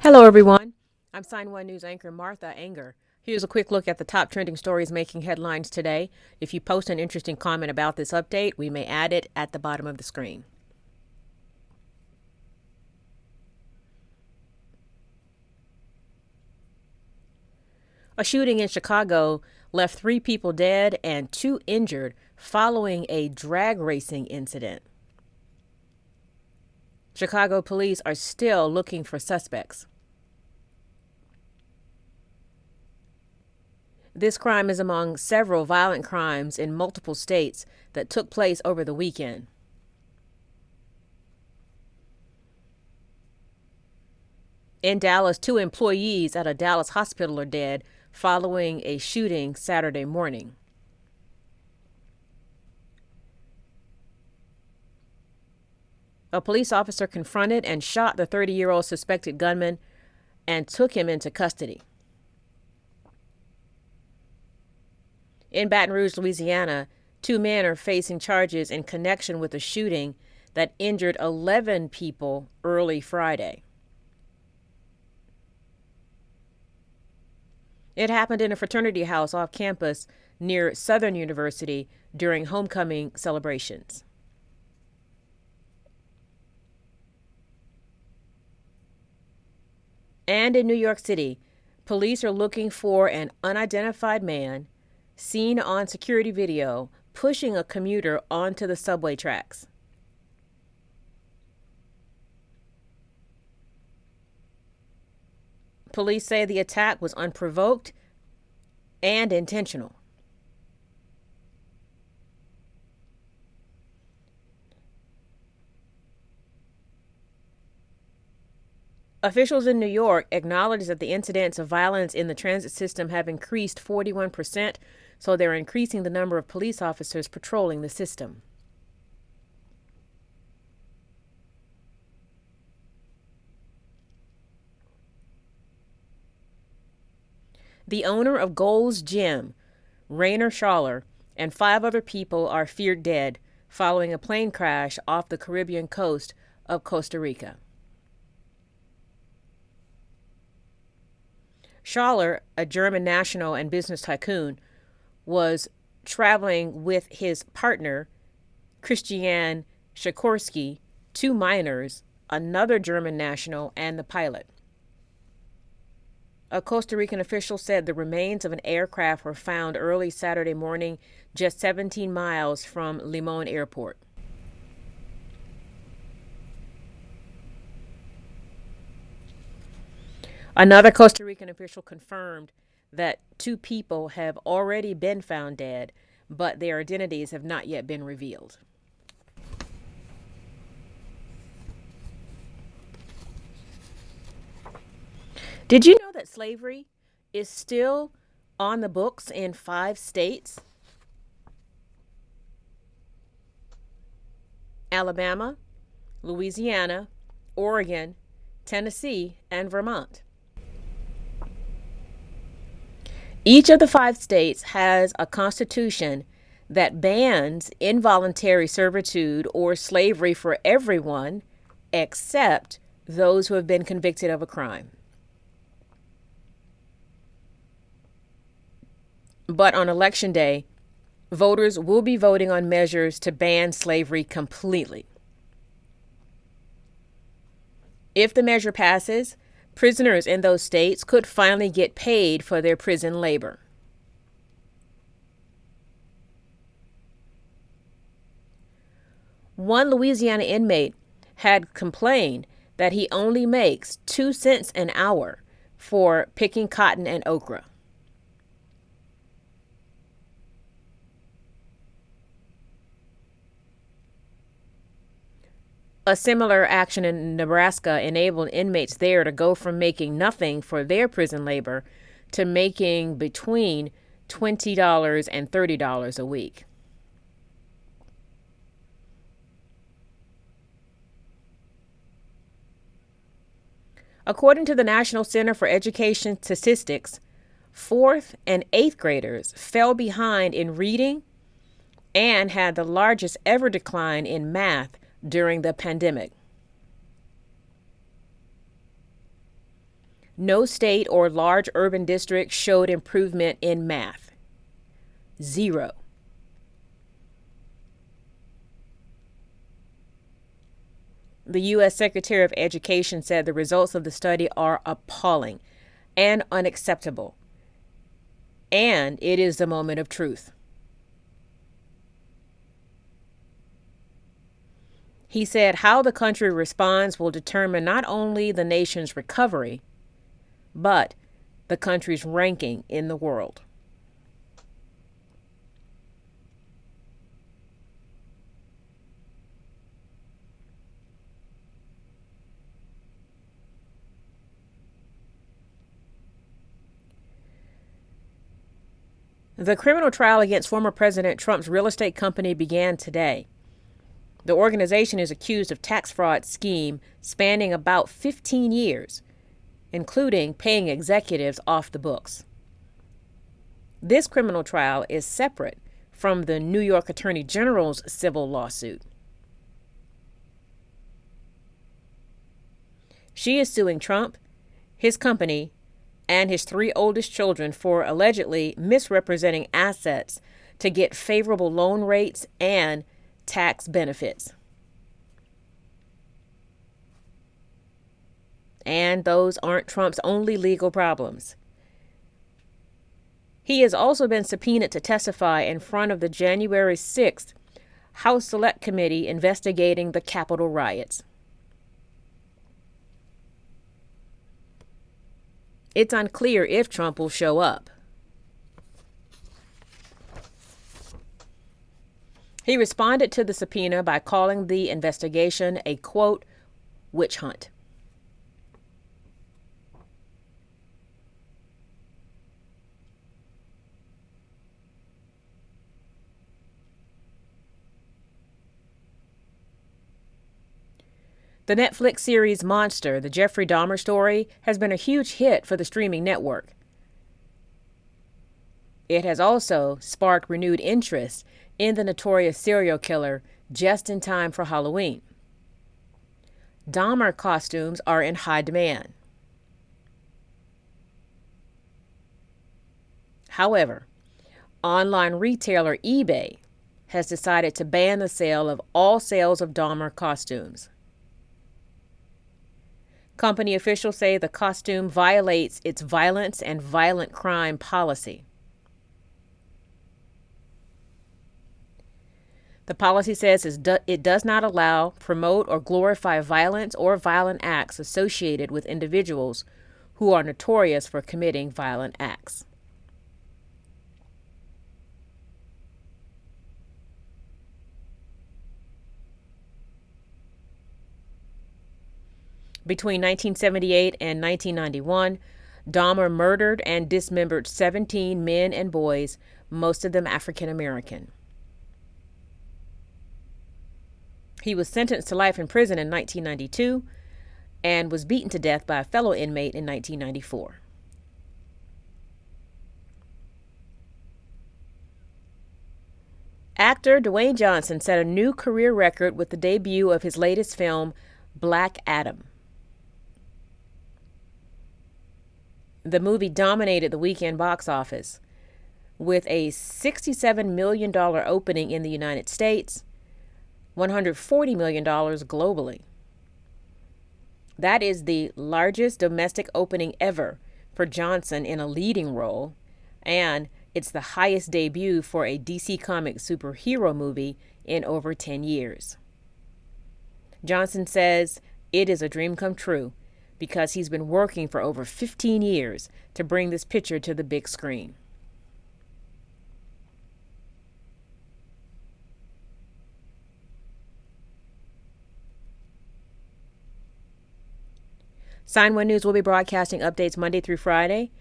Hello, everyone. I'm Sign1News anchor Martha Anger. Here's a quick look at the top trending stories making headlines today. If you post an interesting comment about this update, we may add it at the bottom of the screen. A shooting in Chicago left 3 people dead and 2 injured following a drag racing incident. Chicago police are still looking for suspects. This crime is among several violent crimes in multiple states that took place over the weekend. In Dallas, 2 employees at a Dallas hospital are dead following a shooting Saturday morning. A police officer confronted and shot the 30-year-old suspected gunman and took him into custody. In Baton Rouge, Louisiana, 2 men are facing charges in connection with a shooting that injured 11 people early Friday. It happened in a fraternity house off campus near Southern University during homecoming celebrations. And in New York City, police are looking for an unidentified man seen on security video pushing a commuter onto the subway tracks. Police say the attack was unprovoked and intentional. Officials in New York acknowledge that the incidents of violence in the transit system have increased 41%, so they're increasing the number of police officers patrolling the system. The owner of Gold's Gym, Rainer Schaller, and 5 other people are feared dead following a plane crash off the Caribbean coast of Costa Rica. Schaller, a German national and business tycoon, was traveling with his partner, Christian Sikorsky, 2 minors, another German national, and the pilot. A Costa Rican official said the remains of an aircraft were found early Saturday morning, just 17 miles from Limon Airport. Another Costa Rican official confirmed that 2 people have already been found dead, but their identities have not yet been revealed. Did you know that slavery is still on the books in 5 states? Alabama, Louisiana, Oregon, Tennessee, and Vermont. Each of the 5 states has a constitution that bans involuntary servitude or slavery for everyone except those who have been convicted of a crime. But on Election Day, voters will be voting on measures to ban slavery completely. If the measure passes, prisoners in those states could finally get paid for their prison labor. One Louisiana inmate had complained that he only makes 2 cents an hour for picking cotton and okra. A similar action in Nebraska enabled inmates there to go from making nothing for their prison labor to making between $20 and $30 a week. According to the National Center for Education Statistics, 4th and 8th graders fell behind in reading and had the largest ever decline in math during the pandemic. No state or large urban district showed improvement in math. 0. The U.S. Secretary of Education said the results of the study are appalling and unacceptable, and it is the moment of truth. He said how the country responds will determine not only the nation's recovery, but the country's ranking in the world. The criminal trial against former President Trump's real estate company began today. The organization is accused of tax fraud scheme spanning about 15 years, including paying executives off the books. This criminal trial is separate from the New York Attorney General's civil lawsuit. She is suing Trump, his company, and his 3 oldest children for allegedly misrepresenting assets to get favorable loan rates and tax benefits. And those aren't Trump's only legal problems. He has also been subpoenaed to testify in front of the January 6th House Select Committee investigating the Capitol riots. It's unclear if Trump will show up. He responded to the subpoena by calling the investigation a, quote, witch hunt. The Netflix series Monster, the Jeffrey Dahmer story, has been a huge hit for the streaming network. It has also sparked renewed interest in the notorious serial killer just in time for Halloween. Dahmer costumes are in high demand. However, online retailer eBay has decided to ban the sale of all sales of Dahmer costumes. Company officials say the costume violates its violence and violent crime policy. The policy says it does not allow, promote, or glorify violence or violent acts associated with individuals who are notorious for committing violent acts. Between 1978 and 1991, Dahmer murdered and dismembered 17 men and boys, most of them African American. He was sentenced to life in prison in 1992 and was beaten to death by a fellow inmate in 1994. Actor Dwayne Johnson set a new career record with the debut of his latest film, Black Adam. The movie dominated the weekend box office with a $67 million opening in the United States, $140 million globally. That is the largest domestic opening ever for Johnson in a leading role, and it's the highest debut for a DC Comics superhero movie in over 10 years. Johnson says it is a dream come true because he's been working for over 15 years to bring this picture to the big screen. Sign1News will be broadcasting updates Monday through Friday.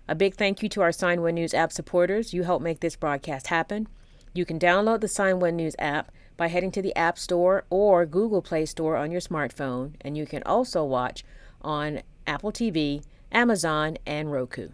A big thank you to our Sign1News app supporters. You help make this broadcast happen. You can download the Sign1News app by heading to the App Store or Google Play Store on your smartphone, and you can also watch on Apple TV, Amazon, and Roku.